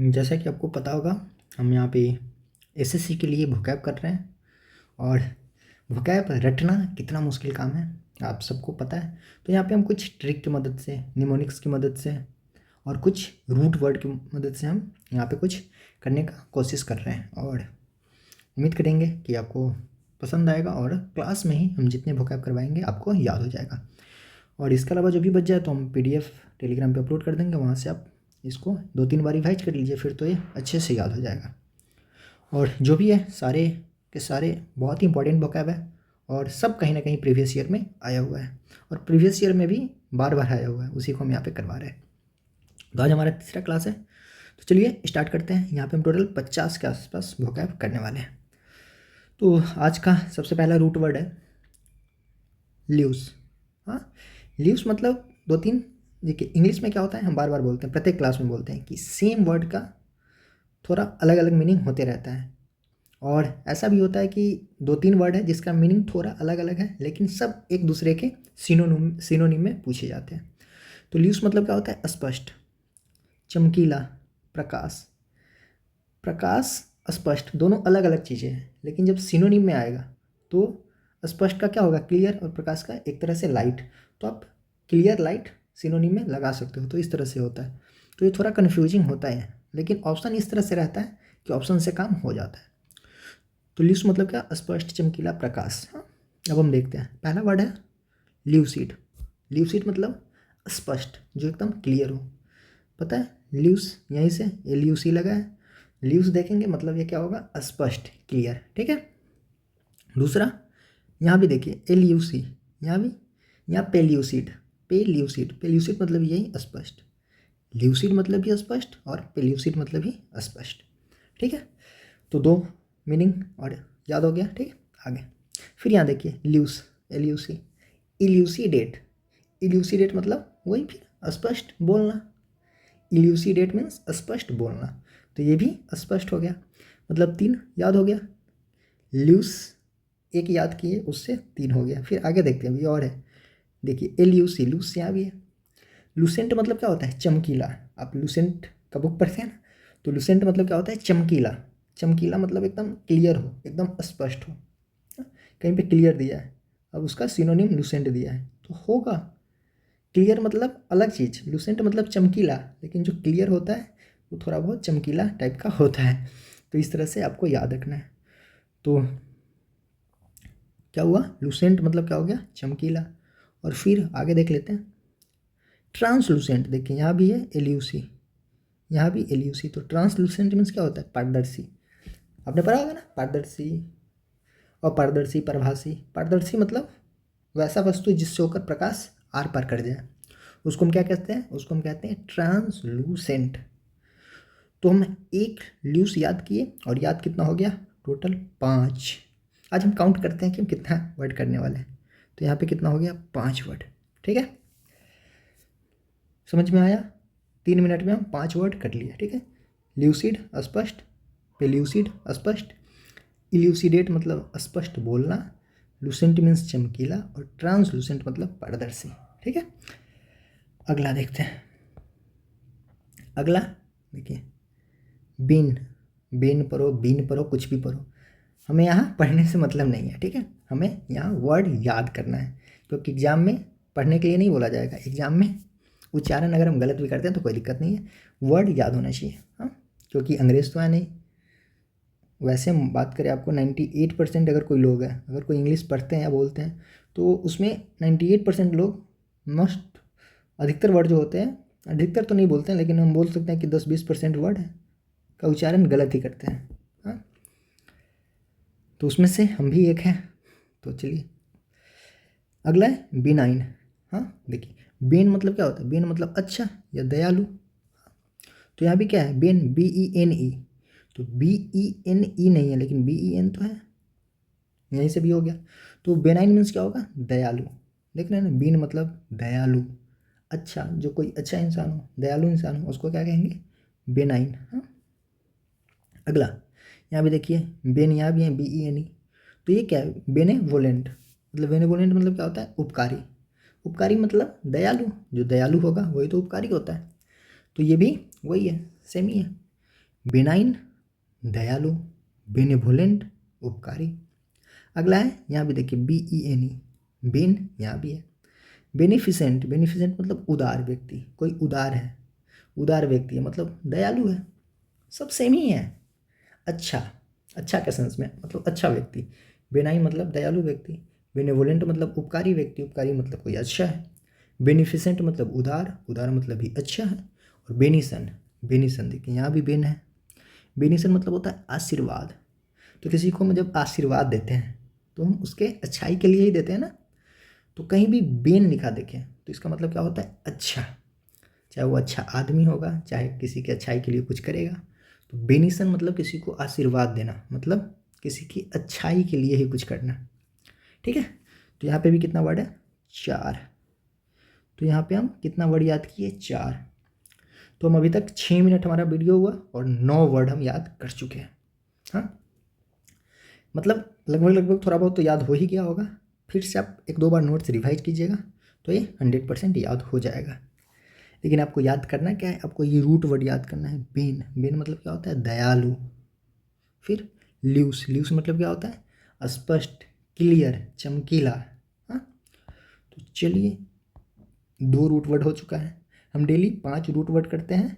जैसा कि आपको पता होगा, हम यहाँ पे एसएससी के लिए वोकैब कर रहे हैं। और वोकैब रटना कितना मुश्किल काम है आप सबको पता है। तो यहाँ पे हम कुछ ट्रिक की मदद से, निमोनिक्स की मदद से और कुछ रूट वर्ड की मदद से हम यहाँ पे कुछ करने का कोशिश कर रहे हैं। और उम्मीद करेंगे कि आपको पसंद आएगा और क्लास में ही हम जितने वोकैब करवाएंगे आपको याद हो जाएगा। और इसके अलावा जो भी बच जाए तो हम PDF टेलीग्राम पे अपलोड कर देंगे, वहाँ से आप इसको 2-3 बार रिवाइज कर लीजिए, फिर तो ये अच्छे से याद हो जाएगा। और जो भी है सारे के सारे बहुत ही इंपॉर्टेंट वोकैब है और सब कहीं ना कहीं प्रीवियस ईयर में आया हुआ है और प्रीवियस ईयर में भी बार बार आया हुआ है, उसी को हम यहाँ पे करवा रहे हैं। तो आज हमारा तीसरा क्लास है, तो चलिए स्टार्ट करते हैं। यहाँ पे हम टोटल 50 के आसपास वोकैब करने वाले हैं। तो आज का सबसे पहला रूट वर्ड है ल्यूस। हाँ, ल्यूस मतलब 2-3, देखिए इंग्लिश में क्या होता है, हम बार बार बोलते हैं, प्रत्येक क्लास में बोलते हैं कि सेम वर्ड का थोड़ा अलग अलग मीनिंग होते रहता है। और ऐसा भी होता है कि 2-3 वर्ड है जिसका मीनिंग थोड़ा अलग अलग है, लेकिन सब एक दूसरे के सिनोनिम में पूछे जाते हैं। तो ल्यूस मतलब क्या होता है, स्पष्ट, चमकीला, प्रकाश। प्रकाश, स्पष्ट दोनों अलग अलग चीज़ें हैं, लेकिन जब सिनोनिम में आएगा तो स्पष्ट का क्या होगा, क्लियर, और प्रकाश का एक तरह से लाइट। तो आप क्लियर लाइट सिनोनिम में लगा सकते हो, तो इस तरह से होता है। तो ये थोड़ा कन्फ्यूजिंग होता है, लेकिन ऑप्शन इस तरह से रहता है कि ऑप्शन से काम हो जाता है। तो ल्यूस मतलब क्या, स्पष्ट, चमकीला, प्रकाश। हाँ, अब हम देखते हैं, पहला वर्ड है ल्यूसिड। ल्यूसिड मतलब स्पष्ट, जो एकदम क्लियर हो। पता है ल्यूस यहीं से LUC लगा है, ल्यूस देखेंगे मतलब ये क्या होगा, स्पष्ट, क्लियर। ठीक है। दूसरा, यहाँ भी देखिए LUC, यहाँ भी, यहाँ पेल्यूसिड। पेल्यूसिड, पेल्यूसिड मतलब यही स्पष्ट, ल्यूसिड मतलब भी स्पष्ट और पेल्यूसिड मतलब ही स्पष्ट। ठीक है। तो 2 मीनिंग और याद हो गया। ठीक है, आगे फिर यहाँ देखिए ल्यूस, LUC, इल्यूसिडेट। इल्यूसिडेट मतलब वही फिर स्पष्ट बोलना, इल्यूसिडेट मीन्स स्पष्ट बोलना। तो ये भी स्पष्ट हो गया, मतलब 3 याद हो गया। ल्यूस एक याद किए, उससे 3 हो गया। फिर आगे देखते हैं, अभी और है, देखिए LUC, लूस यहाँ भी है। लूसेंट मतलब क्या होता है, चमकीला। आप लूसेंट का बुक पढ़ते हैं ना, तो लूसेंट मतलब क्या होता है, चमकीला। चमकीला मतलब एकदम क्लियर हो, एकदम स्पष्ट हो। कहीं पे क्लियर दिया है, अब उसका सिनोनिम लूसेंट दिया है तो होगा क्लियर मतलब अलग चीज़, लूसेंट मतलब चमकीला, लेकिन जो क्लियर होता है वो थोड़ा बहुत चमकीला टाइप का होता है। तो इस तरह से आपको याद रखना है। तो क्या हुआ, लूसेंट मतलब क्या हो गया, चमकीला। और फिर आगे देख लेते हैं ट्रांसलूसेंट। देखिए यहाँ भी है LUC, यहाँ भी LUC। तो ट्रांसलूसेंट मीन्स क्या होता है, पारदर्शी। आपने पढ़ा होगा ना, पारदर्शी, अपारदर्शी, प्रभासी। पारदर्शी मतलब वैसा वस्तु जिससे होकर प्रकाश आर पार कर जाए, उसको हम क्या कहते हैं, उसको हम कहते हैं ट्रांसलूसेंट। तो हम एक ल्यूस याद किए, और याद कितना हो गया, टोटल 5। आज हम काउंट करते हैं कि हम कितना वर्ड करने वाले हैं। तो यहाँ पे कितना हो गया, 5 वर्ड। ठीक है, समझ में आया। 3 मिनट में हम 5 वर्ड कर लिए। ठीक है, ल्यूसिड स्पष्ट, पेल्यूसिड स्पष्ट, इल्यूसिडेट मतलब स्पष्ट बोलना, लूसेंट मीन्स चमकीला, और ट्रांसलूसेंट मतलब पारदर्शी। ठीक है, अगला देखते हैं। अगला देखिए बीन। बीन पढ़ो, बीन पढ़ो, कुछ भी पढ़ो, हमें यहाँ पढ़ने से मतलब नहीं है। ठीक है, हमें यहाँ वर्ड याद करना है, क्योंकि एग्जाम में पढ़ने के लिए नहीं बोला जाएगा। एग्जाम में उच्चारण अगर हम गलत भी करते हैं तो कोई दिक्कत नहीं है, वर्ड याद होना चाहिए। हाँ, क्योंकि अंग्रेज़ तो है नहीं। वैसे हम बात करें, आपको 98% अगर कोई लोग हैं, अगर कोई इंग्लिश पढ़ते हैं या बोलते हैं, तो उसमें 98% लोग मस्ट, अधिकतर वर्ड जो होते हैं, अधिकतर तो नहीं बोलते हैं, लेकिन हम बोल सकते हैं कि 10-20% वर्ड है का उच्चारण गलत ही करते हैं। हाँ, तो उसमें से हम भी एक हैं। तो चलिए अगला है बिनाइन। हाँ देखिए, बेन मतलब क्या होता है, बेन मतलब अच्छा या दयालु। तो यहाँ भी क्या है, बेन, BENE। तो BENE नहीं है, लेकिन BEN तो है, यहीं से भी हो गया। तो बेनाइन मीन्स क्या होगा, दयालु। देख रहे हैं ना, बीन मतलब दयालु, अच्छा, जो कोई अच्छा इंसान हो, दयालु इंसान हो, उसको क्या कहेंगे, बेनाइन। हाँ, अगला यहाँ भी देखिए बेन, यहाँ भी है BENE। तो ये क्या है, बेनेवोलेंट। मतलब बेनेवोलेंट मतलब क्या होता है, उपकारी। उपकारी मतलब दयालु, जो दयालु होगा वही तो उपकारी होता है। तो ये भी वही है, सेम ही है। बेनाइन दयालु, बेनेवोलेंट उपकारी। अगला है यहाँ भी देखिए BENE, बेन यहाँ भी है। बेनिफिसेंट, बेनिफिसेंट मतलब उदार व्यक्ति, कोई उदार है, उदार व्यक्ति है मतलब दयालु है, सब सेम ही है। अच्छा, अच्छा के सेंस में मतलब अच्छा व्यक्ति। बेनाइन मतलब दयालु व्यक्ति, बेनेवोलेंट मतलब उपकारी व्यक्ति, उपकारी मतलब कोई अच्छा है। बेनिफिसेंट मतलब उदार, उदार मतलब भी अच्छा है। और बेनिसन, बेनिसन देखिए यहाँ भी बेन है। बेनिसन मतलब होता है आशीर्वाद। तो किसी को हम जब आशीर्वाद देते हैं तो हम उसके अच्छाई के लिए ही देते हैं ना। तो कहीं भी बेन लिखा देखें तो इसका मतलब क्या होता है, अच्छा, चाहे वो अच्छा आदमी होगा, चाहे किसी की अच्छाई के लिए कुछ करेगा। तो बेनिसन मतलब किसी को आशीर्वाद देना, मतलब किसी की अच्छाई के लिए ही कुछ करना। ठीक है, तो यहाँ पे भी कितना वर्ड है, 4। तो यहाँ पे हम कितना वर्ड याद किए, 4। तो हम अभी तक 6 मिनट हमारा वीडियो हुआ और 9 वर्ड हम याद कर चुके हैं। हाँ, मतलब लगभग लगभग थोड़ा बहुत तो याद हो ही गया होगा। फिर से आप 1-2 बार नोट्स रिवाइज कीजिएगा तो ये 100% याद हो जाएगा। लेकिन आपको याद करना क्या है, आपको ये रूट वर्ड याद करना है। बेन, बेन मतलब क्या होता है, दयालु। फिर ल्यूस, ल्यूस मतलब क्या होता है, स्पष्ट, क्लियर, चमकीला। हाँ, तो चलिए 2 रूट वर्ड हो चुका है। हम डेली 5 रूट वर्ड करते हैं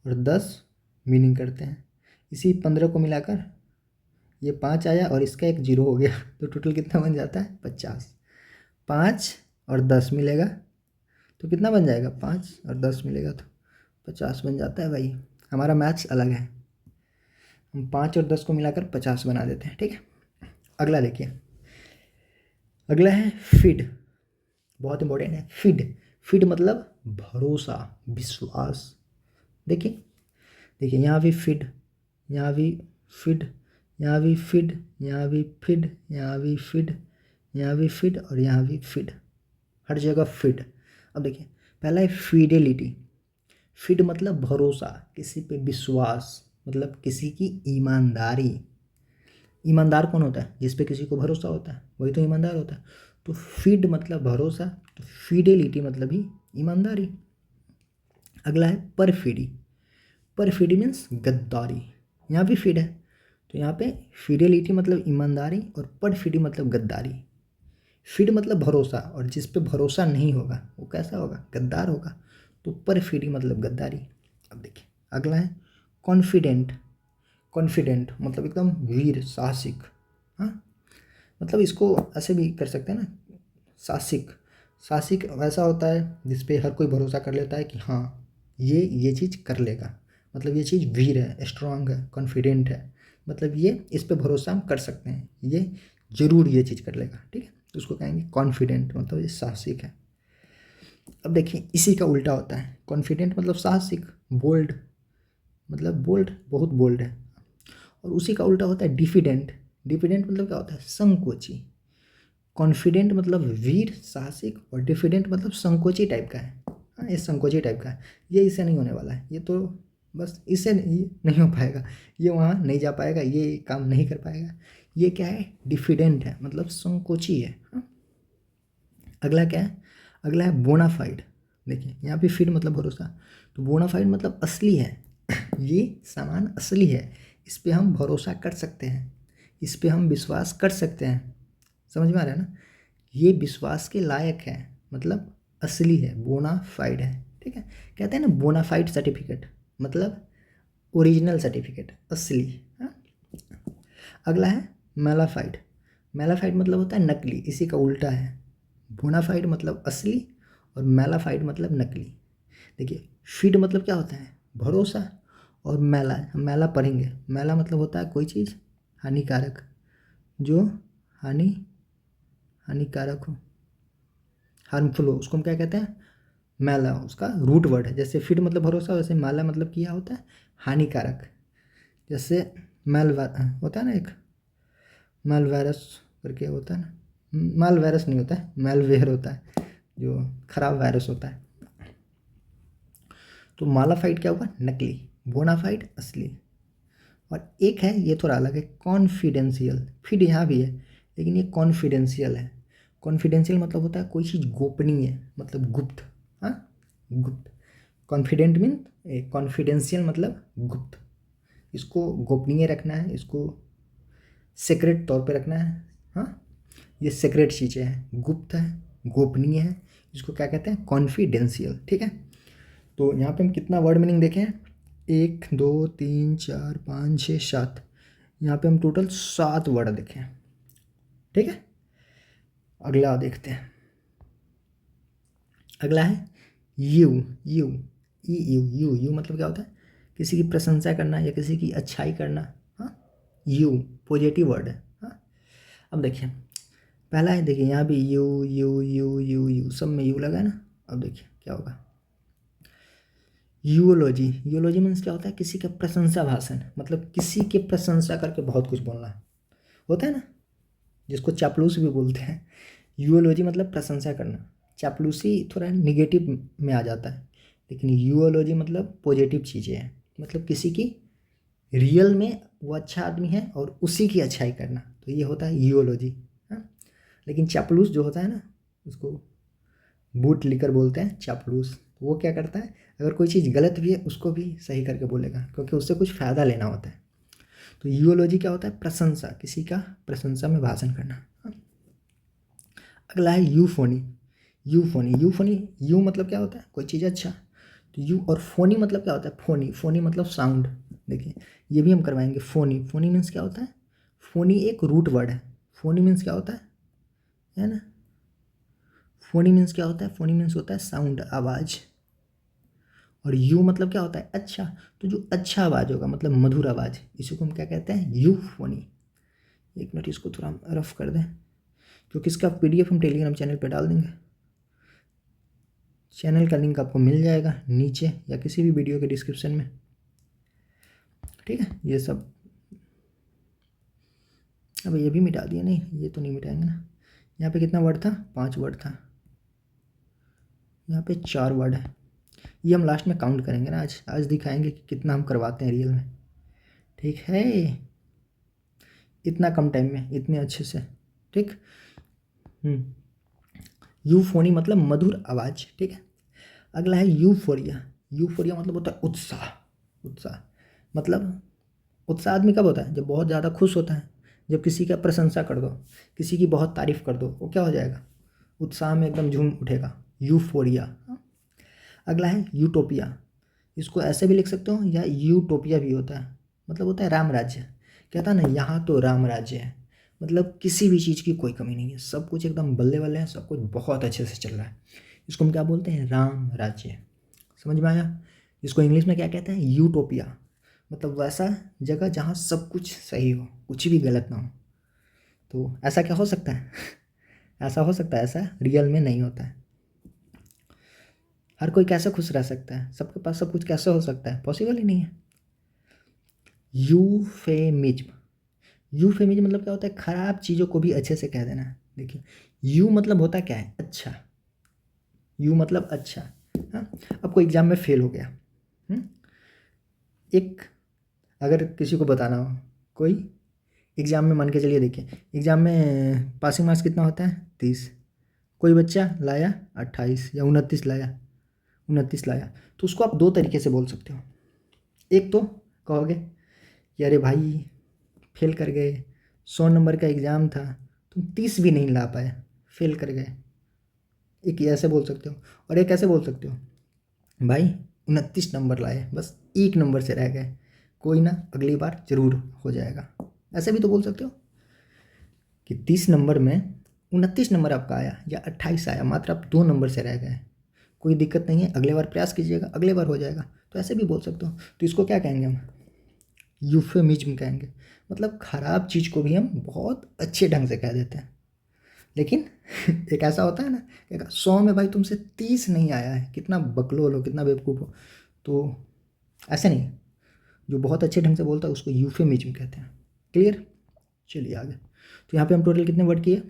और 10 मीनिंग करते हैं। इसी 15 को मिलाकर ये 5 आया और इसका एक 0 हो गया तो टोटल कितना बन जाता है, 50। 5 और 10 मिलेगा तो कितना बन जाएगा, 5 और 10 मिलेगा तो 50 बन जाता है भाई। हमारा मैथ्स अलग है, हम 5 और 10 को मिलाकर 50 बना देते हैं। ठीक है, अगला देखिए, अगला है फीड, बहुत इंपॉर्टेंट है फीड। फीड मतलब भरोसा, विश्वास। देखिए देखिए यहाँ भी फीड, यहाँ भी फीड, यहाँ भी फीड, यहाँ भी फीड, यहाँ भी फीड, यहाँ भी फीड और यहाँ भी फीड, हर जगह फीड। अब देखिए पहला है फिडेलिटी। फीड मतलब भरोसा, किसी पे विश्वास, मतलब किसी की ईमानदारी। ईमानदार कौन होता है, जिस पे किसी को भरोसा होता है वही तो ईमानदार होता है। तो फीड मतलब भरोसा, तो फिडेलिटी मतलब ही ईमानदारी। अगला है परफिडी। परफिडी मीन्स गद्दारी, यहाँ भी फीड है तो यहाँ पे फिडेलिटी मतलब ईमानदारी और परफिडी मतलब गद्दारी। फीड मतलब भरोसा और जिस पे भरोसा नहीं होगा वो कैसा होगा, गद्दार होगा। तो परफिडी मतलब गद्दारी। अब देखिए अगला है कॉन्फिडेंट। कॉन्फिडेंट मतलब एकदम वीर, साहसिक। हाँ, मतलब इसको ऐसे भी कर सकते हैं ना, साहसिक। साहसिक वैसा होता है जिस पे हर कोई भरोसा कर लेता है कि हाँ ये चीज़ कर लेगा, मतलब ये चीज़ वीर है, स्ट्रांग है, कॉन्फिडेंट है, मतलब ये इस पे भरोसा हम कर सकते हैं, ये ज़रूर ये चीज़ कर लेगा। ठीक है, तो उसको कहेंगे कॉन्फिडेंट, मतलब ये साहसिक है। अब देखिए इसी का उल्टा होता है, कॉन्फिडेंट मतलब साहसिक, बोल्ड, मतलब बोल्ड, बहुत बोल्ड है। और उसी का उल्टा होता है डिफिडेंट। डिफिडेंट मतलब क्या होता है, संकोची। कॉन्फिडेंट मतलब वीर, साहसिक, और डिफिडेंट मतलब संकोची टाइप का है। हाँ, ये संकोची टाइप का है, ये इससे नहीं होने वाला है, ये तो बस इससे नहीं हो पाएगा, ये वहाँ नहीं जा पाएगा, ये काम नहीं कर पाएगा। ये क्या है, डिफिडेंट है, मतलब संकोची है। हाँ, अगला क्या है, अगला है बोनाफाइड। देखिए यहाँ पे फिर मतलब भरोसा, तो बोनाफाइड मतलब असली है ये सामान असली है, इस पे हम भरोसा कर सकते हैं, इस पे हम विश्वास कर सकते हैं। समझ में आ रहा है ना, ये विश्वास के लायक है, मतलब असली है, बोनाफाइड है। ठीक है, कहते हैं ना बोनाफाइड सर्टिफिकेट, मतलब ओरिजिनल सर्टिफिकेट, असली। हाँ, अगला है मेलाफाइड। मेलाफाइड मतलब होता है नकली, इसी का उल्टा है। बोनाफाइड मतलब असली और मेलाफाइड मतलब नकली। देखिए फीड मतलब क्या होता है, भरोसा, और मेला, हम मेला पढ़ेंगे, मेला मतलब होता है कोई चीज़ हानिकारक, जो हानिकारक हो, हार्मफुल हो, उसको हम क्या कहते हैं, मेला, उसका रूट वर्ड है। जैसे फीड मतलब भरोसा, वैसे मेला मतलब क्या होता है, हानिकारक। जैसे मेल होता है ना, एक मेल वायरस करके होता है ना, मेल वायरस नहीं होता है, मेलवेयर होता है, जो खराब वायरस होता है। तो मालाफाइड क्या होगा, नकली, बोनाफाइड असली। और एक है ये थोड़ा अलग है, कॉन्फिडेंशियल। फिड यहाँ भी है लेकिन ये कॉन्फिडेंशियल है। कॉन्फिडेंशियल मतलब होता है कोई चीज़ गोपनीय, मतलब गुप्त। हाँ, गुप्त। कॉन्फिडेंट मीन, कॉन्फिडेंशियल मतलब गुप्त। इसको गोपनीय रखना है, इसको सीक्रेट तौर पे रखना है। हाँ, ये सीक्रेट चीज़ें हैं, गुप्त है, गोपनीय है, इसको क्या कहते हैं, कॉन्फिडेंशियल। ठीक है, तो यहाँ पे हम कितना वर्ड मीनिंग देखें, 1 2 3 4 5 6 7, यहाँ पे हम टोटल 7 वर्ड देखें। ठीक है, अगला देखते हैं। अगला है you. You E U you you मतलब क्या होता है, किसी की प्रशंसा करना या किसी की अच्छाई करना। हाँ, यू पॉजिटिव वर्ड है। हाँ, अब देखिए पहला है, देखिए यहाँ भी you you you you you सब में यू लगा है ना। अब देखिए क्या होगा, यूओलॉजी। यूओलॉजी मीन्स क्या होता है, किसी का प्रशंसा भाषण, मतलब किसी की प्रशंसा करके बहुत कुछ बोलना होता है ना, जिसको चापलूस भी बोलते हैं। यूओलॉजी मतलब प्रशंसा करना, चापलूसी थोड़ा निगेटिव में आ जाता है, लेकिन यूओलॉजी मतलब पॉजिटिव चीज़ें हैं, मतलब किसी की रियल में वो अच्छा आदमी है और उसी की अच्छाई करना, तो ये होता है यूओलॉजी। हाँ, लेकिन चापलूस जो होता है ना, उसको बूट लिकर बोलते हैं चापलूस। वो क्या करता है, अगर कोई चीज़ गलत भी है उसको भी सही करके बोलेगा, क्योंकि उससे कुछ फ़ायदा लेना होता है। तो यूओलॉजी क्या होता है, प्रशंसा, किसी का प्रशंसा में भाषण करना। हाँ? अगला है यूफोनी। यूफोनी यूफोनी यू मतलब क्या होता है, कोई चीज़ अच्छा, तो यू, और फोनी मतलब क्या होता है, फोनी। फोनी मतलब साउंड। देखिए ये भी हम करवाएंगे, फोनी। फोनी मीन्स क्या होता है, फोनी एक रूट वर्ड है। फोनी मीन्स क्या होता है ना, फोनी मीन्स क्या होता है, फोनी मीन्स होता है साउंड, आवाज़। और यू मतलब क्या होता है, अच्छा, तो जो अच्छा आवाज़ होगा मतलब मधुर आवाज़, इसी को हम क्या कहते हैं, यूफोनी। एक मिनट इसको थोड़ा रफ कर दें, क्योंकि इसका पीडीएफ हम टेलीग्राम चैनल पर डाल देंगे। चैनल का लिंक आपको मिल जाएगा नीचे या किसी भी वीडियो के डिस्क्रिप्शन में। ठीक है, ये सब अब ये भी मिटा दिया, नहीं ये तो नहीं मिटाएंगे ना। यहाँ पे कितना वर्ड था, 5 वर्ड था, यहाँ पे 4 वर्ड है। ये हम लास्ट में काउंट करेंगे ना, आज आज दिखाएंगे कि कितना हम करवाते हैं रियल में। ठीक है, इतना कम टाइम में इतने अच्छे से। ठीक, यूफोनी मतलब मधुर आवाज़। ठीक है, अगला है यूफोरिया। यूफोरिया मतलब होता है उत्साह। उत्साह मतलब उत्साह आदमी कब होता है, जब बहुत ज़्यादा खुश होता है, जब किसी का प्रशंसा कर दो, किसी की बहुत तारीफ़ कर दो, वो क्या हो जाएगा, उत्साह में एकदम झूम उठेगा, यूफोरिया। अगला है यूटोपिया। इसको ऐसे भी लिख सकते हो या यूटोपिया भी होता है, मतलब होता है राम राज्य। कहता है ना, यहाँ तो राम राज्य है, मतलब किसी भी चीज़ की कोई कमी नहीं है, सब कुछ एकदम बल्ले बल्ले है, सब कुछ बहुत अच्छे से चल रहा है। इसको हम क्या बोलते हैं, राम राज्य। समझ में आया। इसको इंग्लिश में क्या कहते हैं, यूटोपिया, मतलब वैसा जगह जहाँ सब कुछ सही हो, कुछ भी गलत ना हो। तो ऐसा क्या हो सकता है ऐसा हो सकता है, ऐसा रियल में नहीं होता है। हर कोई कैसे खुश रह सकता है, सबके पास सब कुछ कैसे हो सकता है, पॉसिबल ही नहीं है। यूफेमिज्म। यूफेमिज्म मतलब क्या होता है, खराब चीज़ों को भी अच्छे से कह देना। देखिए यू मतलब होता क्या है, अच्छा। यू मतलब अच्छा। हाँ, अब कोई एग्जाम में फेल हो गया, एक, अगर किसी को बताना हो, कोई एग्ज़ाम में मान के चलिए, देखिए एग्ज़ाम में पासिंग मार्क्स कितना होता है, 30। कोई बच्चा लाया 28 या 29 लाया, 29 लाया, तो उसको आप 2 तरीके से बोल सकते हो। एक तो कहोगे कि अरे भाई फेल कर गए, 100 नंबर का एग्ज़ाम था, तुम 30 भी नहीं ला पाए, फेल कर गए। एक ऐसे बोल सकते हो, और एक ऐसे बोल सकते हो, भाई 29 नंबर लाए, बस 1 नंबर से रह गए, कोई ना अगली बार ज़रूर हो जाएगा। ऐसे भी तो बोल सकते हो कि 30 नंबर में 29 नंबर आपका आया या 28 आया, मात्र आप 2 नंबर से रह गए, कोई दिक्कत नहीं है, अगले बार प्रयास कीजिएगा, अगले बार हो जाएगा। तो ऐसे भी बोल सकते हो। तो इसको क्या कहेंगे हम, यूफेमिज्म कहेंगे। मतलब ख़राब चीज़ को भी हम बहुत अच्छे ढंग से कह देते हैं। लेकिन एक ऐसा होता है ना, कि 100 में भाई तुमसे 30 नहीं आया है, कितना बकलोल हो, कितना बेवकूफ़ हो। तो ऐसे नहीं, जो बहुत अच्छे ढंग से बोलता है उसको यूफेमिज्म कहते हैं। क्लियर, चलिए आगे। तो यहाँ पे हम टोटल कितने वर्ड किए,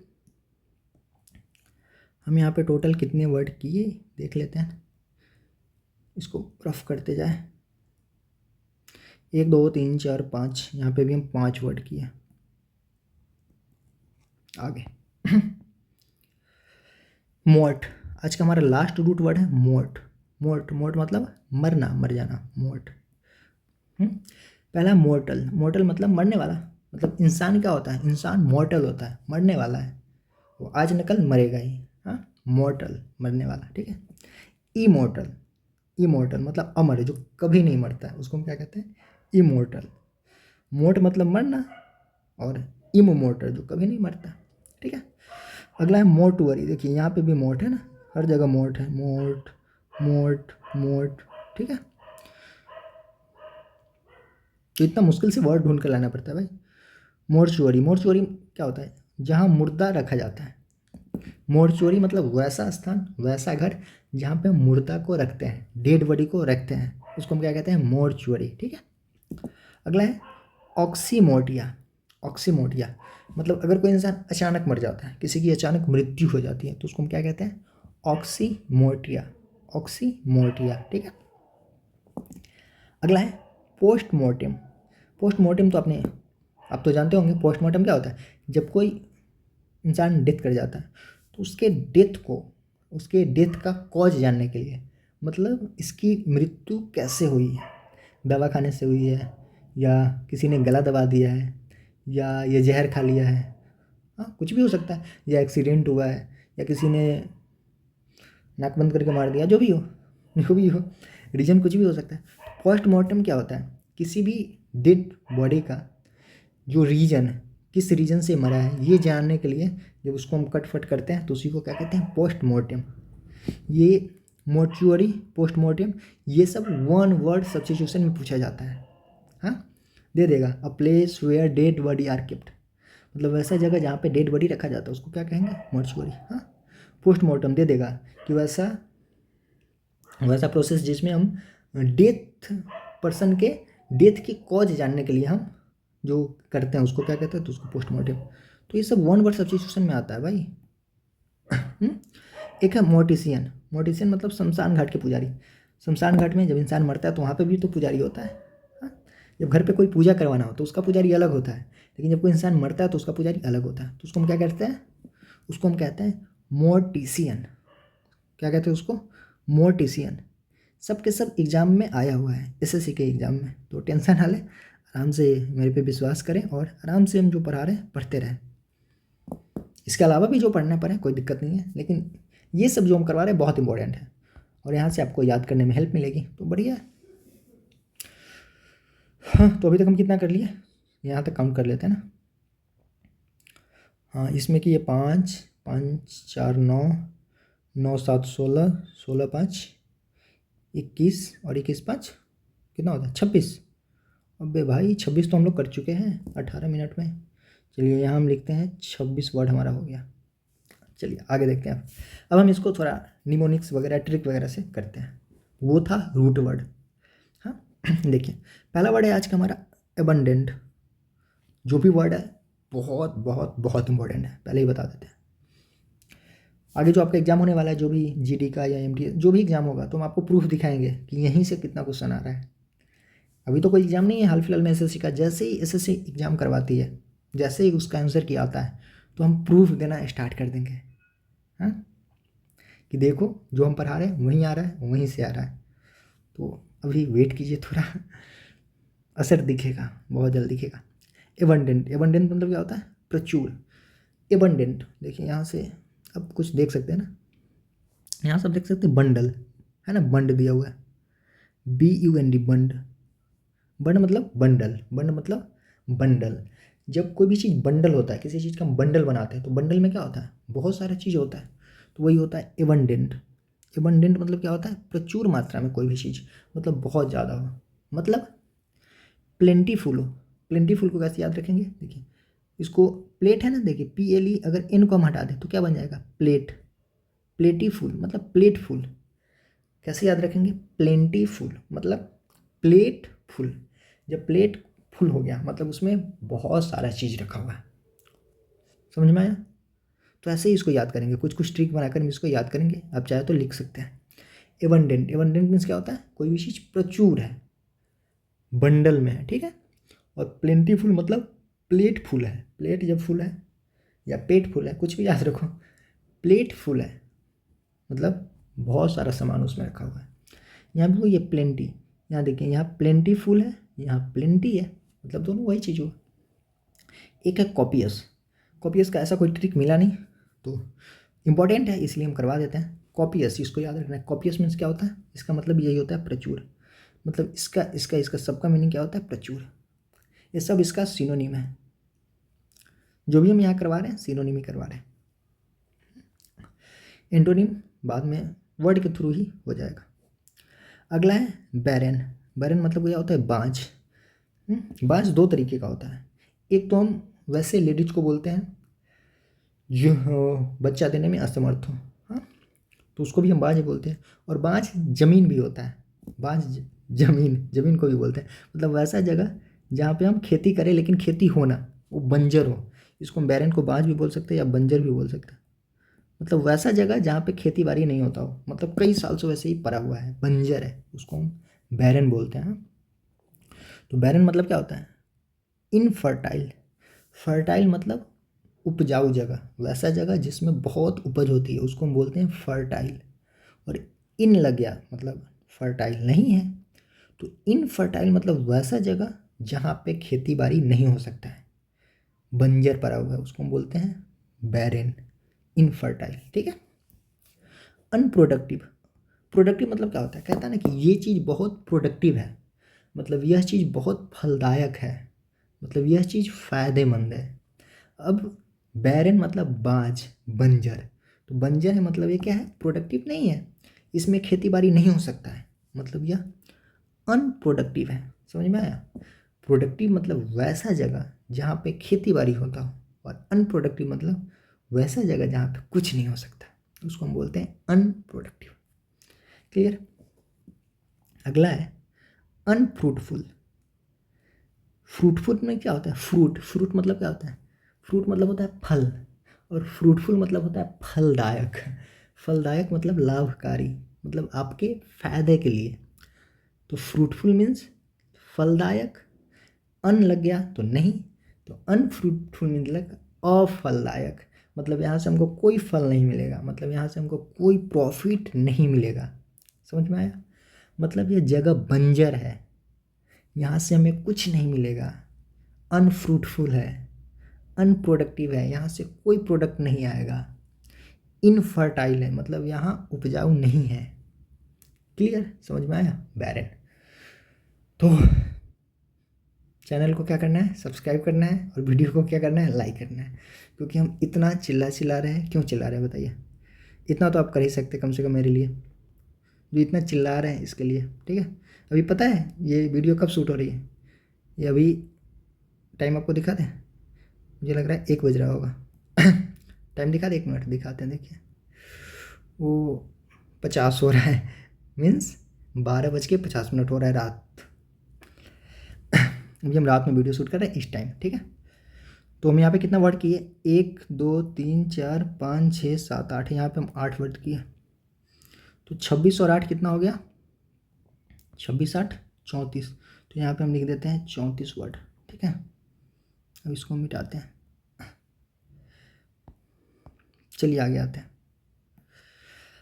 हम यहाँ पे टोटल कितने वर्ड किए देख लेते हैं, इसको रफ करते जाए। 1 2 3 4 5, यहाँ पे भी हम 5 वर्ड किए। आगे मोर्ट। आज का हमारा लास्ट रूट वर्ड है मोर्ट। मोर्ट, मोर्ट मतलब मरना, मर जाना, मोर्ट। पहला मोर्टल, मोर्टल मतलब मरने वाला, मतलब इंसान क्या होता है, इंसान मॉर्टल होता है, मरने वाला है, वो आज न कल मरेगा ही। हाँ, मॉर्टल मरने वाला, ठीक है। इमोर्टल, इमोर्टल मतलब अमर है, जो कभी नहीं मरता है, उसको हम क्या कहते हैं, इमोर्टल। मोर्ट मतलब मरना, और इमोर्टल जो कभी नहीं मरता, ठीक है। अगला है मोर्टुअरी, देखिए यहाँ पे भी मोर्ट है ना, हर जगह मोर्ट है, मोर्ट मोर्ट मोर्ट, ठीक है। तो इतना मुश्किल से वर्ड ढूंढ कर लाना पड़ता है भाई। मोर्चुअरी, मोर्चुअरी क्या होता है, जहाँ मुर्दा रखा जाता है। मोर्चुअरी मतलब वैसा स्थान, वैसा घर जहाँ पे मुर्दा को रखते हैं, डेड बॉडी को रखते हैं, उसको हम क्या कहते हैं, मोर्चुअरी, ठीक है। अगला है ऑक्सीमोर्टिया, ऑक्सीमोर्टिया मतलब अगर कोई इंसान अचानक मर जाता है, किसी की अचानक मृत्यु हो जाती है, तो उसको हम क्या कहते हैं, ऑक्सीमोर्टिया, ऑक्सीमोर्टिया, ठीक है। अगला है पोस्टमार्टम, पोस्टमार्टम तो आपने, आप तो जानते होंगे पोस्टमार्टम क्या होता है, जब कोई इंसान डेथ कर जाता है तो उसके डेथ को, उसके डेथ का कॉज जानने के लिए, मतलब इसकी मृत्यु कैसे हुई है, दवा खाने से हुई है, या किसी ने गला दबा दिया है, या ये जहर खा लिया है, हाँ कुछ भी हो सकता है, या एक्सीडेंट हुआ है, या किसी ने नाक बंद करके मार दिया, जो भी हो, जो भी हो, रीजन कुछ भी हो सकता है। पोस्टमार्टम क्या होता है, किसी भी डेड बॉडी का जो रीजन है, किस रीजन से मरा है, ये जानने के लिए जब उसको हम कट फट करते हैं तो उसी को क्या कहते हैं, पोस्टमार्टम। ये मोर्चुअरी, पोस्टमार्टम, ये सब वन वर्ड सब्स्टिट्यूशन में पूछा जाता है। हाँ, दे देगा a place where dead body are kept, मतलब वैसा जगह जहाँ पे डेड बॉडी रखा जाता है उसको क्या कहेंगे, मोर्चुअरी। हाँ, पोस्टमार्टम दे देगा कि वैसा वैसा प्रोसेस जिसमें हम डेथ, पर्सन के डेथ की कॉज जानने के लिए हम जो करते हैं उसको क्या कहते हैं, तो उसको पोस्टमार्टम। तो ये सब वन वर्ड सब्स्टिट्यूशन में आता है भाई। एक है मोर्टिसियन, मोर्टिसियन मतलब शमशान घाट के पुजारी। शमशान घाट में जब इंसान मरता है तो वहाँ पे भी तो पुजारी होता है। हाँ? जब घर पे कोई पूजा करवाना हो तो उसका पुजारी अलग होता है, लेकिन जब कोई इंसान मरता है तो उसका पुजारी अलग होता है, तो उसको हम क्या कहते हैं, उसको हम कहते हैं मोर्टिसियन। क्या कहते हैं उसको, मोर्टिसियन। सब के सब एग्ज़ाम में आया हुआ है, एसएससी के एग्ज़ाम में, तो टेंशन ना लें, आराम से मेरे पे विश्वास करें और आराम से हम जो पढ़ा रहे हैं पढ़ते रहें। इसके अलावा भी जो पढ़ना पड़े कोई दिक्कत नहीं है, लेकिन ये सब जो हम करवा रहे हैं बहुत इंपॉर्टेंट है, और यहाँ से आपको याद करने में हेल्प मिलेगी, तो बढ़िया है। हाँ, तो अभी तक हम कितना कर लिए, यहाँ तक काउंट कर लेते हैं ना। हाँ, इसमें कि ये 5 5 4 9 9 7 16 16 5 21 और 21 5 कितना होता है, 26। अबे भाई 26 तो हम लोग कर चुके हैं 18 मिनट में। चलिए यहाँ हम लिखते हैं 26 वर्ड हमारा हो गया। चलिए आगे देखते हैं। अब हम इसको थोड़ा निमोनिक्स वगैरह ट्रिक वगैरह से करते हैं। वो था रूट वर्ड। हाँ देखिए, पहला वर्ड है आज का हमारा एबंडेंट। जो भी वर्ड है बहुत बहुत बहुत इंपॉर्टेंट है, पहले ही बता देते हैं। आगे जो आपका एग्जाम होने वाला है, जो भी जीडी का या एमडी जो भी एग्जाम होगा, तो हम आपको प्रूफ दिखाएंगे कि यहीं से कितना क्वेश्चन आ रहा है। अभी तो कोई एग्जाम नहीं है हाल फिलहाल में एसएससी का, जैसे ही एसएससी एग्जाम करवाती है, जैसे ही उसका आंसर की आता है, तो हम प्रूफ देना स्टार्ट कर देंगे। हाँ, कि देखो जो हम पढ़ा रहे हैं वहीं आ रहा है, वहीं से आ रहा है। तो अभी वेट कीजिए थोड़ा, असर दिखेगा, बहुत जल्द दिखेगा। एबंडेंट, एबंडेंट मतलब क्या होता है, प्रचुर। एबंडेंट देखिए यहाँ से अब कुछ देख सकते हैं ना, यहाँ सब देख सकते हैं, बंडल है ना, बंड दिया हुआ है, BUND बंड। बंड मतलब बंडल, बंड मतलब बंडल। जब कोई भी चीज़ बंडल होता है, किसी चीज़ का हम बंडल बनाते हैं, तो बंडल में क्या होता है, बहुत सारा चीज़ होता है, तो वही होता है एबंडेंट। एबंडेंट मतलब क्या होता है, प्रचुर मात्रा में कोई भी चीज़, मतलब बहुत ज़्यादा हो, मतलब प्लेंटीफुल हो। प्लेंटीफुल को कैसे याद रखेंगे, देखिए इसको, प्लेट है ना, देखिए PLE अगर इन को हम हटा दें तो क्या बन जाएगा, प्लेट। प्लेटीफुल मतलब प्लेटफुल। कैसे याद रखेंगे, प्लेंटीफुल मतलब प्लेट फुल। जब प्लेट फुल हो गया मतलब उसमें बहुत सारा चीज़ रखा हुआ है, समझ में आया। तो ऐसे ही इसको याद करेंगे, कुछ कुछ ट्रिक बनाकर हम इसको याद करेंगे, आप चाहे तो लिख सकते हैं। एबंडेंट, एबंडेंट मीन्स क्या होता है, कोई भी चीज़ प्रचुर है, बंडल में है, ठीक है। और प्लेंटीफुल मतलब प्लेट फुल है, प्लेट जब फुल है या पेट फुल है, कुछ भी याद रखो, प्लेट फुल है मतलब बहुत सारा सामान उसमें रखा हुआ है। यहाँ भी वो ये प्लेंटी, यहाँ देखिए, यहाँ प्लेंटीफुल है, यहाँ प्लेंटी है, मतलब दोनों वही चीज़ हुआ। एक है कॉपियस। कॉपियस का ऐसा कोई ट्रिक मिला नहीं, तो इम्पॉर्टेंट है इसलिए हम करवा देते हैं। कॉपियस, इसको याद रखना है। कॉपियस मीन्स क्या होता है, इसका मतलब यही होता है प्रचुर। मतलब इसका सबका मीनिंग क्या होता है, प्रचुर। ये सब इसका सिनोनिम है। जो भी हम यहाँ करवा रहे हैं सिनोनिम ही करवा रहे हैं। एंटोनिम बाद में वर्ड के थ्रू ही हो जाएगा। अगला है बैरन। बैरन मतलब क्या होता है, बांझ। बांझ दो तरीके का होता है। एक तो हम वैसे लेडीज को बोलते हैं जो बच्चा देने में असमर्थ हो, हाँ, तो उसको भी हम बांझ बोलते हैं। और बांझ जमीन भी होता है, बांझ जमीन को भी बोलते हैं। मतलब वैसा जगह जहाँ पे हम खेती करें लेकिन खेती हो ना, वो बंजर हो, इसको हम बैरन को बांझ भी बोल सकते हैं या बंजर भी बोल सकते हैं। मतलब वैसा जगह जहाँ पे खेती बाड़ी नहीं होता हो, मतलब कई साल से वैसे ही पड़ा हुआ है, बंजर है, उसको हम बैरन बोलते हैं। तो बैरन मतलब क्या होता है, इनफर्टाइल। फर्टाइल मतलब उपजाऊ जगह, वैसा जगह जिसमें बहुत उपज होती है उसको हम बोलते हैं फर्टाइल। और इन लग गया मतलब फर्टाइल नहीं है, तो इनफर्टाइल मतलब वैसा जगह जहाँ पे खेती बाड़ी नहीं हो सकता है, बंजर पड़ा हुआ है, उसको हम बोलते हैं बैरन, इनफर्टाइल। ठीक है। अनप्रोडक्टिव। प्रोडक्टिव मतलब क्या होता है, कहता है ना कि ये चीज़ बहुत प्रोडक्टिव है, मतलब यह चीज़ बहुत फलदायक है, मतलब यह चीज़ फ़ायदेमंद है। अब बैरन मतलब बाज, बंजर। तो बंजर है मतलब ये क्या है, प्रोडक्टिव नहीं है, इसमें खेती बाड़ी नहीं हो सकता है, मतलब यह अनप्रोडक्टिव है। समझ में आया। प्रोडक्टिव मतलब वैसा जगह जहाँ पे खेती बाड़ी होता हो, और अनप्रोडक्टिव मतलब वैसा जगह जहाँ पे कुछ नहीं हो सकता, उसको हम बोलते हैं अनप्रोडक्टिव। क्लियर। अगला है अनफ्रूटफुल। फ्रूटफुल में क्या होता है, फ्रूट मतलब क्या होता है, फ्रूट मतलब होता है फल, और फ्रूटफुल मतलब होता है फलदायक। फलदायक मतलब लाभकारी, मतलब आपके फायदे के लिए। तो फ्रूटफुल मीन्स फलदायक, अन लग गया तो नहीं, तो अनफ्रूटफुल मतलब अफलदायक, मतलब यहाँ से हमको कोई फल नहीं मिलेगा, मतलब यहाँ से हमको कोई प्रॉफिट नहीं मिलेगा। समझ में आया। मतलब ये जगह बंजर है, यहाँ से हमें कुछ नहीं मिलेगा, अनफ्रूटफुल है, अनप्रोडक्टिव है, यहाँ से कोई प्रोडक्ट नहीं आएगा, इनफर्टाइल है, मतलब यहाँ उपजाऊ नहीं है। क्लियर, समझ में आया। बैरन। तो चैनल को क्या करना है, सब्सक्राइब करना है, और वीडियो को क्या करना है, लाइक करना है, क्योंकि हम इतना चिल्ला रहे हैं। क्यों चिल्ला रहे हैं बताइए, इतना तो आप कर ही सकते कम से कम मेरे लिए, जो इतना चिल्ला रहे हैं इसके लिए। ठीक है। अभी पता है ये वीडियो कब शूट हो रही है, ये अभी टाइम आपको दिखा दें, मुझे लग रहा है 1 बज रहा होगा। टाइम दिखा दे, 1 मिनट दिखाते हैं, देखिए वो 50 हो रहा है, मीन्स 12:50 हो रहा है रात। अभी हम रात में वीडियो शूट कर रहे हैं इस टाइम। ठीक है। तो हम यहाँ पे कितना वर्ड किए, 1 2 3 4 5 6 7 8, यहाँ पे हम 8 वर्ड किए। तो 26 और 8 कितना हो गया, 26 8 34। तो यहाँ पे हम लिख देते हैं 34 वर्ड। ठीक है। अब इसको मिटाते हैं, चलिए आगे आते हैं।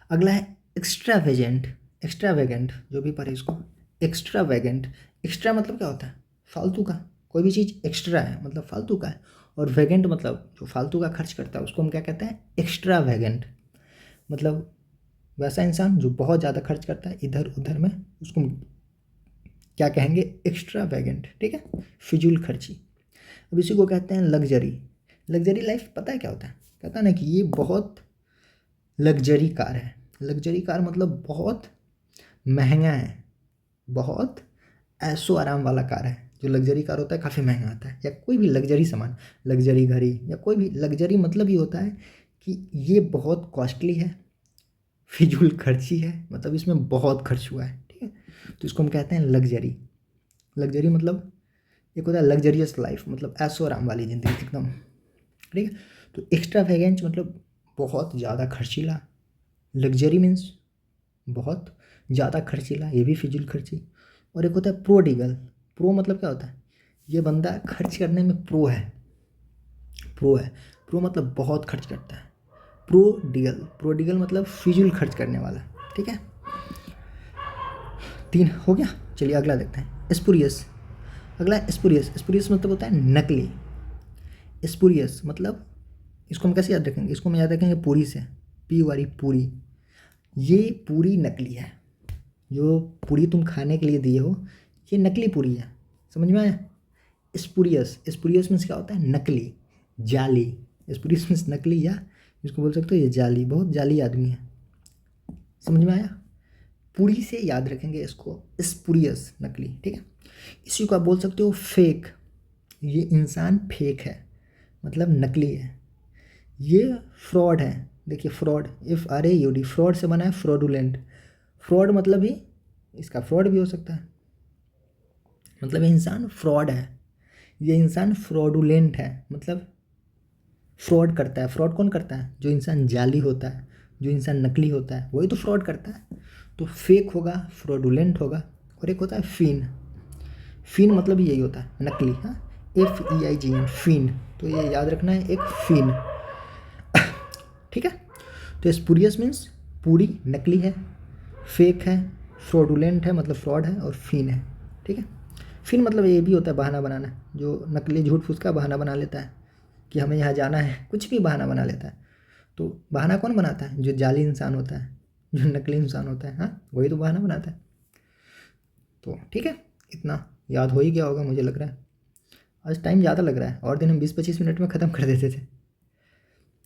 अगला है एक्स्ट्रावेजेंट। एक्स्ट्रावेगेंट, जो भी पढ़े इसको, एक्स्ट्रावेगेंट। एक्स्ट्रा मतलब क्या होता है, फालतू का, कोई भी चीज़ एक्स्ट्रा है मतलब फालतू का है, और वेगेंट मतलब जो फालतू का खर्च करता है उसको हम क्या कहते हैं, एक्स्ट्रावेगेंट। मतलब वैसा इंसान जो बहुत ज़्यादा खर्च करता है इधर उधर में, उसको हम क्या कहेंगे, एक्स्ट्रावेगेंट। ठीक है। फिजूल खर्ची। अब इसी को कहते हैं लग्जरी। लग्जरी लाइफ पता है क्या होता है, कहता है ना कि ये बहुत लग्जरी कार है। लग्जरी कार मतलब बहुत महंगा है, बहुत ऐशो आराम वाला कार है। जो लग्जरी कार होता है काफ़ी महंगा आता है, या कोई भी लग्जरी सामान, लग्जरी घड़ी या कोई भी लग्जरी, मतलब ये होता है कि ये बहुत कॉस्टली है, फिजूल खर्ची है, मतलब इसमें बहुत खर्च हुआ है। ठीक है। तो इसको हम कहते हैं लग्जरी। लग्जरी मतलब एक होता है लग्जरियस लाइफ, मतलब ऐशो आराम वाली ज़िंदगी एकदम। ठीक है। तो एक्स्ट्रा वेगेंट मतलब बहुत ज़्यादा खर्चीला। लग्जरी मीन्स बहुत ज़्यादा खर्चीला, ये भी फिजूल खर्ची। और एक होता है प्रोडिगल। प्रो मतलब क्या होता है, ये बंदा खर्च करने में प्रो है, प्रो है। प्रो मतलब बहुत खर्च करता है। प्रोडिगल, प्रोडिगल मतलब फिजूल खर्च करने वाला। ठीक है। 3 हो गया। चलिए अगला देखते हैं, स्पुरियस। अगला स्पुरियस। स्पुरियस मतलब होता है नकली। स्पुरियस मतलब इसको हम कैसे याद रखेंगे, इसको हम याद रखेंगे पूरी से, पी वाली पूरी। ये पूरी नकली है, जो पूरी तुम खाने के लिए दिए हो ये नकली पूरी है। समझ में आया? स्पुरियस। स्पुरियस मीन्स क्या होता है, नकली, जाली। स्पुरियस मीन्स नकली, या इसको बोल सकते हो ये जाली, बहुत जाली आदमी है। समझ में आया? पूरी से याद रखेंगे इसको, स्पुरियस नकली, ठीक है। इसी को आप बोल सकते हो फेक। ये इंसान फेक है, मतलब नकली है। ये फ्रॉड है। देखिए फ्रॉड, FRAUD, फ्रॉड से बना है फ्रॉडुलेंट। फ्रॉड मतलब ही इसका फ्रॉड भी हो सकता है, मतलब ये इंसान फ्रॉड है, ये इंसान फ्रॉडुलेंट है, मतलब फ्रॉड करता है। फ्रॉड कौन करता है? जो इंसान जाली होता है, जो इंसान नकली होता है, वही तो फ्रॉड करता है। तो फेक होगा, फ्रॉडुलेंट होगा, और एक होता है फिन। फिन मतलब यही होता है, नकली। हाँ, FEIGN, फिन। तो ये याद रखना है, एक फिन, ठीक है। तो स्पुरियस मीन्स पूरी नकली है, फेक है, फ्रॉडुलेंट है मतलब फ्रॉड है, और फिन है, ठीक है। फिन मतलब ये भी होता है बहाना बनाना, जो नकली झूठ फूस का बहाना बना लेता है कि हमें यहाँ जाना है, कुछ भी बहाना बना लेता है। तो बहाना कौन बनाता है? जो जाली इंसान होता है, जो नकली इंसान होता है, हाँ, वही तो बहाना बनाता है। तो ठीक है, इतना याद हो ही गया होगा मुझे लग रहा है। आज टाइम ज़्यादा लग रहा है, और दिन हम 20-25 मिनट में ख़त्म कर देते थे।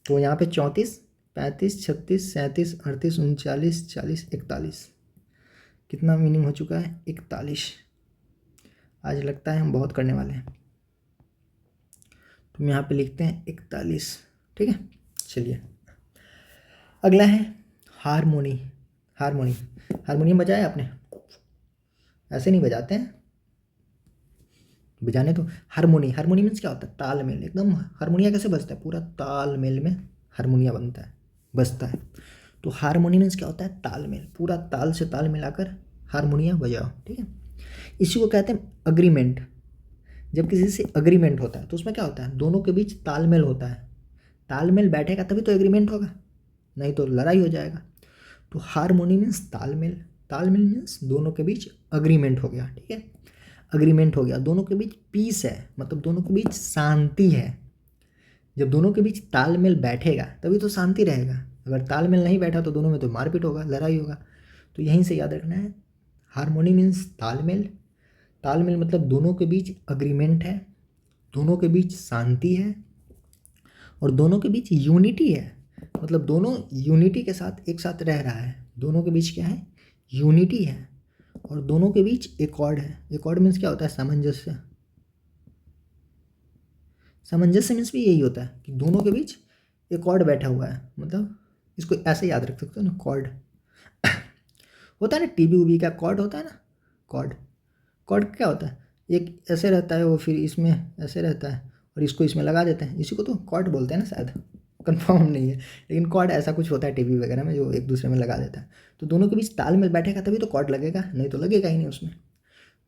तो यहाँ पे 34, 35, 36, 37, 38, 39, 40, 41, कितना मीनिंग हो चुका है? 41। आज लगता है हम बहुत करने वाले हैं। तो हम यहाँ पे लिखते हैं 41, ठीक है। चलिए अगला है हारमोनी। हारमोनी, हारमोनियम बजाया आपने? ऐसे नहीं बजाते हैं, बजाने तो। हारमोनी, हारमोनी मीन्स क्या होता है? तालमेल, एकदम। हारमोनिया कैसे बजता है? पूरा तालमेल में हारमोनिया बनता है, बजता है। तो हारमोनी मीन्स क्या होता है? तालमेल, पूरा ताल से ताल मिलाकर हारमोनिया बजाओ, ठीक है। इसी को कहते हैं अग्रीमेंट। जब किसी से अग्रीमेंट होता है तो उसमें क्या होता है? दोनों के बीच तालमेल होता है। तालमेल बैठेगा तभी तो एग्रीमेंट होगा, नहीं तो लड़ाई हो जाएगा। तो हारमोनी मीन्स तालमेल। तालमेल मीन्स दोनों के बीच अग्रीमेंट हो गया, ठीक है। अग्रीमेंट हो गया, दोनों के बीच पीस है, मतलब दोनों के बीच शांति है। जब दोनों के बीच तालमेल बैठेगा तभी तो शांति रहेगा। अगर तालमेल नहीं बैठा तो दोनों में तो मारपीट होगा, लड़ाई होगा। तो यहीं से याद रखना है, हारमोनी मीन्स तालमेल। तालमेल मतलब दोनों के बीच अग्रीमेंट है, दोनों के बीच शांति है, और दोनों के बीच यूनिटी है, मतलब दोनों यूनिटी के साथ एक साथ रह रहा है। दोनों के बीच क्या है? यूनिटी है, और दोनों के बीच एकॉर्ड है। एकॉर्ड मीन्स क्या होता है? सामंजस्य। सामंजस्य मीन्स भी यही होता है कि दोनों के बीच एकॉर्ड बैठा हुआ है, मतलब इसको ऐसे याद रख सकते हो ना, कॉर्ड होता है ना, टीबी उबी का कॉर्ड होता है ना, कॉर्ड। कॉर्ड क्या होता है? एक ऐसे रहता है, वो फिर इसमें ऐसे रहता है, और इसको इसमें लगा देते हैं, इसी को तो कॉर्ड बोलते हैं ना, शायद, कंफर्म नहीं है, लेकिन कॉर्ड ऐसा कुछ होता है टीवी वगैरह में, जो एक दूसरे में लगा देता है। तो दोनों के बीच तालमेल बैठेगा तभी तो कॉर्ड लगेगा, नहीं तो लगेगा ही नहीं उसमें।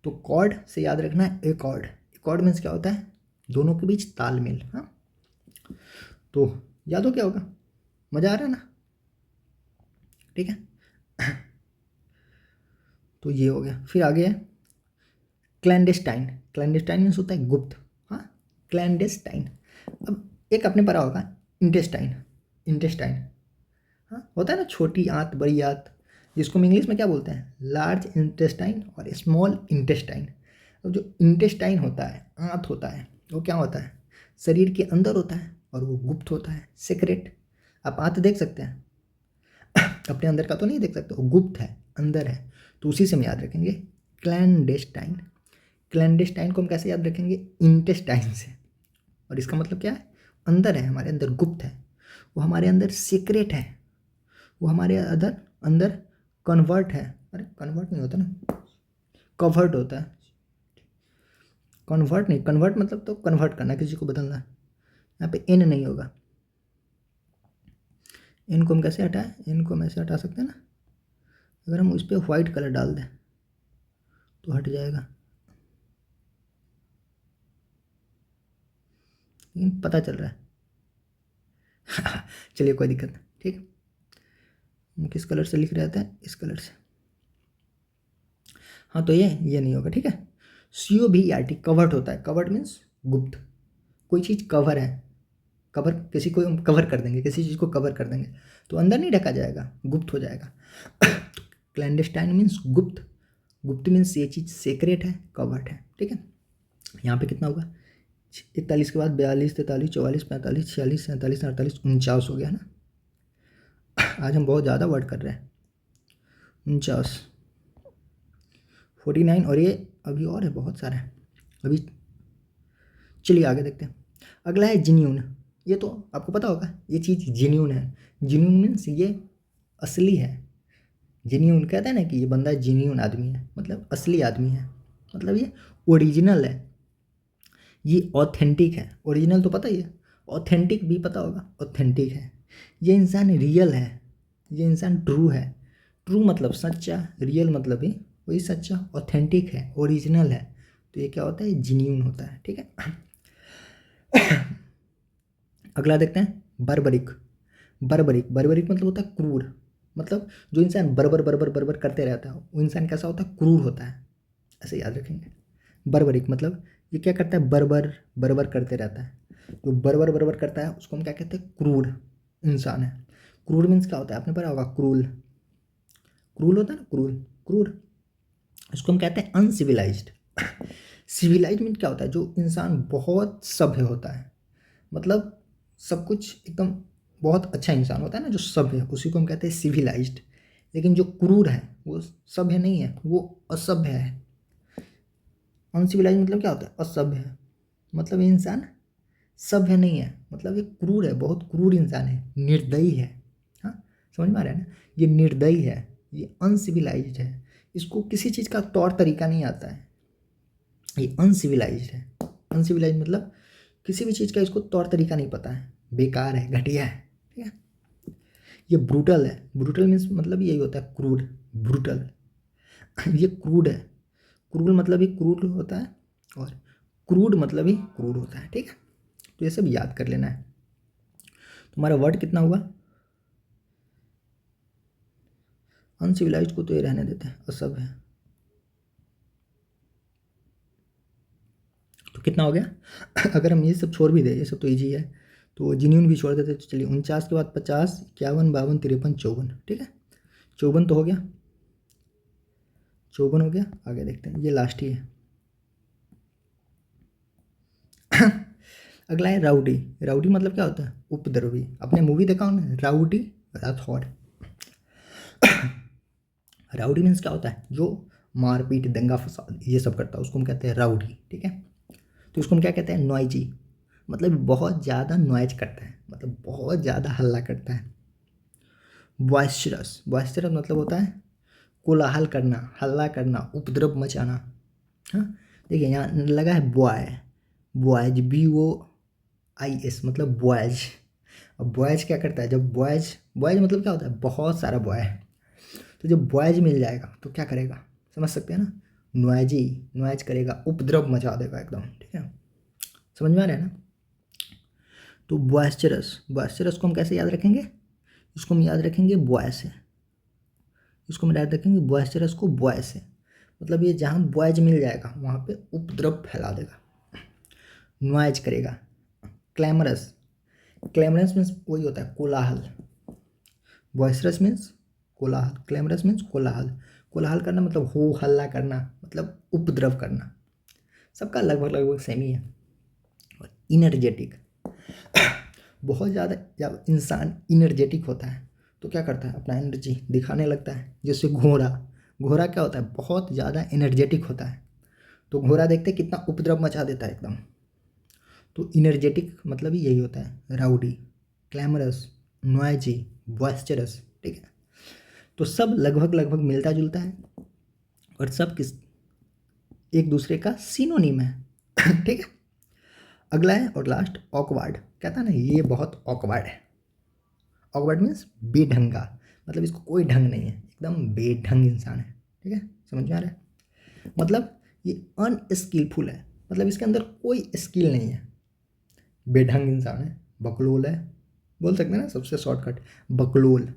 तो कॉर्ड से याद रखना है एकॉर्ड। एकॉर्ड मीन्स क्या होता है? दोनों के बीच तालमेल। हाँ, तो याद हो क्या होगा? मज़ा आ रहा है ना? ठीक है। तो ये हो गया। फिर आगे है क्लैंडेस्टाइन। क्लैंडेस्टाइन मीन्स होता है गुप्त। हाँ, क्लैंडेस्टाइन। अब एक आपने पढ़ा होगा इंटेस्टाइन। इंटेस्टाइन, हाँ, होता है ना, छोटी आंत बड़ी आंत, जिसको हम इंग्लिश में क्या बोलते हैं? लार्ज इंटेस्टाइन और स्मॉल इंटेस्टाइन। अब जो इंटेस्टाइन होता है, आंत होता है, वो क्या होता है? शरीर के अंदर होता है, और वो गुप्त होता है, सीक्रेट। आप आंत देख सकते हैं, अपने अंदर का तो नहीं देख सकते, वो गुप्त है, अंदर है। तो उसी से हम याद रखेंगे क्लैंडेस्टाइन। क्लैंडेस्टाइन को हम कैसे याद रखेंगे? इंटेस्टाइन से। और इसका मतलब क्या है? अंदर है, हमारे अंदर गुप्त है, वो हमारे अंदर सीक्रेट है, वो हमारे अंदर अंदर कन्वर्ट है। अरे कन्वर्ट नहीं होता ना, कवर्ट होता है। कन्वर्ट नहीं, कन्वर्ट मतलब तो कन्वर्ट करना, किसी को बदलना। यहाँ पे एन नहीं होगा। एन को हम कैसे हटाएं? एन को हम ऐसे हटा सकते हैं ना, अगर हम उस पर वाइट कलर डाल दें तो हट जाएगा, लेकिन पता चल रहा है। चलिए कोई दिक्कत नहीं, ठीक। हम किस कलर से लिख रहे थे? इस कलर से। हाँ, तो ये नहीं होगा, ठीक है। COVERT कवर्ट होता है। कवर्ट मीन्स गुप्त। कोई चीज़ कवर है, कवर किसी को हम कवर कर देंगे, किसी चीज़ को कवर कर देंगे तो अंदर नहीं ढका जाएगा, गुप्त हो जाएगा। क्लैंडस्टाइन मीन्स गुप्त। गुप्त मीन्स ये चीज़ सीक्रेट है, कवर्ट है, ठीक है। यहाँ पे कितना होगा, 41 के बाद 42, 43, 44, 45, 46, 47, 48, 49 हो गया ना। आज हम बहुत ज़्यादा वर्ड कर रहे हैं। 49, 49, और ये अभी और है, बहुत सारे हैं अभी। चलिए आगे देखते हैं। अगला है जिन्यून। ये तो आपको पता होगा, ये चीज़ जिन्यून है। जिन्यून मीन्स ये असली है। जिन्यून कहता है ना कि ये बंदा जिन्यून आदमी है, मतलब असली आदमी है, मतलब ये ओरिजिनल है, ये ऑथेंटिक है। ओरिजिनल तो पता ही है, ऑथेंटिक भी पता होगा, ऑथेंटिक है। ये इंसान रियल है, ये इंसान ट्रू है। ट्रू मतलब सच्चा, रियल मतलब ही वही सच्चा, ऑथेंटिक है, ओरिजिनल है। तो ये क्या होता है, जिन्यून होता है, ठीक है। अगला देखते हैं, बर्बरिक। बर्बरिक, बर्बरिक मतलब होता है क्रूर। मतलब जो इंसान बर्बर बर्बर बर्बर करते रहता है वो इंसान कैसा होता है, क्रूर होता है, ऐसे याद रखेंगे। बर्बरिक मतलब ये क्या करता है, बर्बर बर्बर करते रहता है। जो बर्बर बर्बर करता है उसको हम क्या कहते हैं, क्रूर इंसान है। क्रूर मीन्स क्या होता है, आपने पढ़ा होगा, क्रूल। क्रूल होता है ना, क्रूल, क्रूर। इसको हम कहते हैं अनसिविलाइज्ड। सिविलाइज मीन क्या होता है, जो इंसान बहुत सभ्य होता है, मतलब सब कुछ एकदम बहुत अच्छा इंसान होता है ना, जो सभ्य है, उसी को हम कहते हैं सिविलाइज्ड। लेकिन जो क्रूर है वो सभ्य नहीं है, वो असभ्य है। अनसिविलाइज मतलब क्या होता है, असभ्य है। मतलब ये इंसान सभ्य नहीं है, मतलब ये क्रूर है, बहुत क्रूर इंसान है, निर्दयी है। हाँ, समझ में आ रहा है ना, ये निर्दयी है, ये अनसिविलाइज्ड है। इसको किसी चीज़ का तौर तरीका नहीं आता है, ये अनसिविलाइज्ड है। अनसिविलाइज्ड मतलब किसी भी चीज़ का इसको तौर तरीका नहीं पता है, बेकार है, घटिया है, ठीक है। ये ब्रूटल है। ब्रूटल मीन्स मतलब यही होता है, क्रूड, ब्रूटल। ये क्रूड है। क्रूड मतलब ही क्रूड होता है, और क्रूड मतलब ही क्रूड होता है, ठीक है। तो ये सब याद कर लेना है। तुम्हारा वर्ड कितना हुआ, अनसिविलाइज्ड को तो ये रहने देते हैं, असभ्य है। तो कितना हो गया। अगर हम ये सब छोड़ भी दें, ये सब तो ईजी है, तो जिन्यून भी छोड़ देते, तो चलिए 49 के बाद 50, 51, 52, 53, 54, ठीक है। 54 तो हो गया, 54 हो गया। आगे देखते हैं, ये लास्ट ही है। अगला है राउडी। राउडी मतलब क्या होता है, उपद्रवी। आपने मूवी देखा हो ना, राउडी राठौड़। राउडी मीन्स क्या होता है, जो मारपीट दंगा फसाद ये सब करता है, उसको हम कहते हैं राउडी, ठीक है। तो उसको हम क्या कहते हैं, नॉइजी। मतलब बहुत ज़्यादा नॉइज करता है, मतलब बहुत ज़्यादा हल्ला करता है। बॉइस्चरस, बॉइस्चरस मतलब होता है कोलाहल करना, हल्ला करना, उपद्रव मचाना। हाँ, देखिए यहाँ लगा है बॉय, बॉयज, BOIS मतलब बॉयज। अब बॉयज क्या करता है, जब बॉयज, बॉयज मतलब क्या होता है, बहुत सारा बॉय है। तो जब बॉयज मिल जाएगा तो क्या करेगा, समझ सकते हैं ना, नॉइजी, नॉइज करेगा, उपद्रव मचा देगा एकदम, ठीक है। समझ में आ रहा है ना। तो बॉयस्चरस, बॉयस्चरस को हम कैसे याद रखेंगे, इसको हम याद रखेंगे बॉय से। इसको हम याद रखेंगे बॉयस्चरस को बॉय से, मतलब ये जहाँ बॉयज मिल जाएगा वहाँ पे उपद्रव फैला देगा, नॉइज करेगा। क्लैमरस, क्लैमरस मीन्स वही होता है कोलाहल। बॉयस्चरस मीन्स कोलाहल, क्लैमरस मीन्स कोलाहल। कोलाहल करना मतलब हो हल्ला करना, मतलब उपद्रव करना। सबका लगभग लगभग सेम ही है। और इनर्जेटिक, बहुत ज़्यादा जब इंसान इनर्जेटिक होता है तो क्या करता है, अपना एनर्जी दिखाने लगता है। जैसे घोड़ा, घोड़ा क्या होता है, बहुत ज़्यादा एनर्जेटिक होता है, तो घोड़ा देखते कितना उपद्रव मचा देता है एकदम। तो इनर्जेटिक मतलब ही यही होता है, राउडी, क्लैमरस, नॉइजी, बॉइस्चरस, ठीक है। तो सब लगभग लगभग मिलता जुलता है, और सब किस एक दूसरे का सिनोनिम है। ठीक है। अगला है और लास्ट, ऑकवर्ड। कहता है ना ये बहुत ऑकवर्ड है। ऑकवर्ड मीन्स बेढंगा, मतलब इसको कोई ढंग नहीं है, एकदम बेढंग इंसान है, ठीक है। समझ में आ रहा है, मतलब ये अनस्किलफुल है, मतलब इसके अंदर कोई स्किल नहीं है, बेढंग इंसान है, बकलोल है, बोल सकते हैं ना सबसे शॉर्टकट, बकलोल।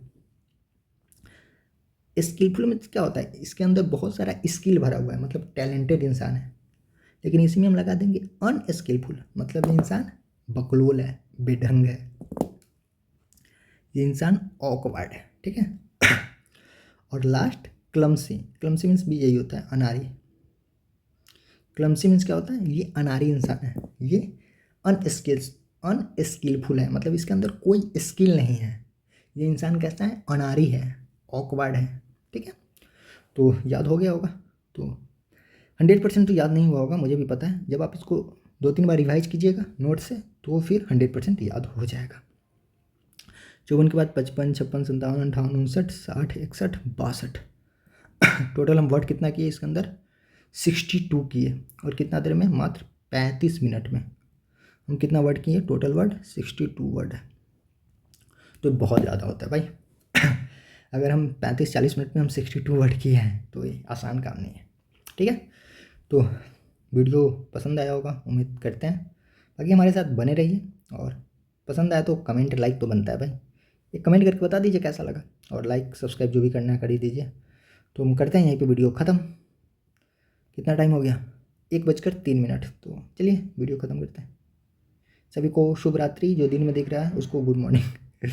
स्किलफुल में क्या होता है, इसके अंदर बहुत सारा स्किल भरा हुआ है, मतलब टैलेंटेड इंसान है। लेकिन इसमें हम लगा देंगे अनस्किलफुल, मतलब ये इंसान बकलोल है, बेढंग है, ये इंसान ऑकवर्ड है, ठीक है। और लास्ट क्लमसी, क्लमसी मीन्स भी यही होता है, अनाड़ी। क्लमसी मीन्स क्या होता है, ये अनाड़ी इंसान है, ये अनस्किलफुल है, मतलब इसके अंदर कोई स्किल नहीं है, ये इंसान कैसा है, अनाड़ी है, ऑकवर्ड है, ठीक है। तो याद हो गया होगा। तो 100% तो याद नहीं हुआ होगा, मुझे भी पता है। जब आप इसको 2-3 बार रिवाइज कीजिएगा नोट से तो फिर 100% याद हो जाएगा। 54 के बाद 55, 56, 57, 58, 59, 60, 61, 62। टोटल हम वर्ड कितना किए इसके अंदर, 62 किए। और कितना देर में, मात्र 35 मिनट में हम कितना वर्ड किए, टोटल वर्ड 62 वर्ड है। तो बहुत ज़्यादा होता है भाई। अगर हम 35-40 मिनट में हम 62 वर्ड किए हैं तो ये आसान काम नहीं है, ठीक है। तो वीडियो पसंद आया होगा, उम्मीद करते हैं। बाकी हमारे साथ बने रहिए, और पसंद आया तो कमेंट लाइक तो बनता है भाई, एक कमेंट करके बता दीजिए कैसा लगा, और लाइक सब्सक्राइब जो भी करना है कर ही दीजिए। तो हम करते हैं यहीं पे वीडियो ख़त्म। कितना टाइम हो गया, 1:03। तो चलिए वीडियो ख़त्म करते हैं। सभी को शुभ रात्रि, जो दिन में दिख रहा है उसको गुड मॉर्निंग।